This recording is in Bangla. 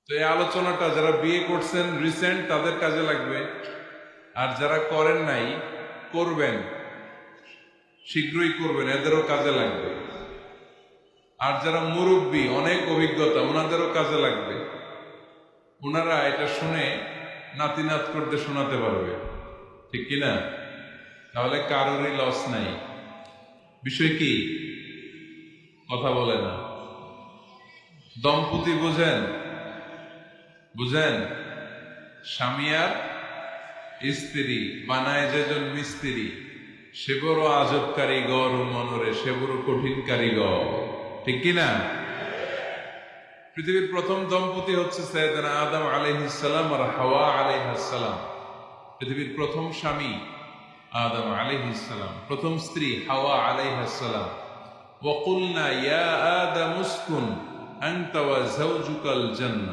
তো এই আলোচনাটা যারা বিয়ে করছেন রিসেন্ট তাদের কাজে লাগবে, আর যারা করেন নাই করবেন, শীঘ্রই করবেন, এদেরও কাজে লাগবে। আর যারা মুরব্বী অনেক অভিজ্ঞতা ওনাদেরও কাজে লাগবে, ওনারা এটা শুনে নাতি নাত করতে শোনাতে পারবে, ঠিক কিনা? তাহলে কারোরই লস নাই। বিষয় কি? কথা বলে না। দম্পতি বুঝেন? বুঝেন? স্বামী আর স্ত্রী বানায় যেজন মিস্ত্রি, সে বড় আজব কারিগর মনরে, সে বড় কঠিন কারিগর, ঠিক কিনা? পৃথিবীর প্রথম দম্পতি হচ্ছে সাইয়েদনা আদম আলাইহিস সালাম আর হাওয়া আলাইহিস সালাম। পৃথিবীর প্রথম স্বামী আদম আলাইহিস সালাম, প্রথম স্ত্রী হাওয়া আলাইহিস সালাম। ওয়া কুলনা ইয়া আদাম উসকুন আনতা ওয়া যাওজুকাল জান্নাহ।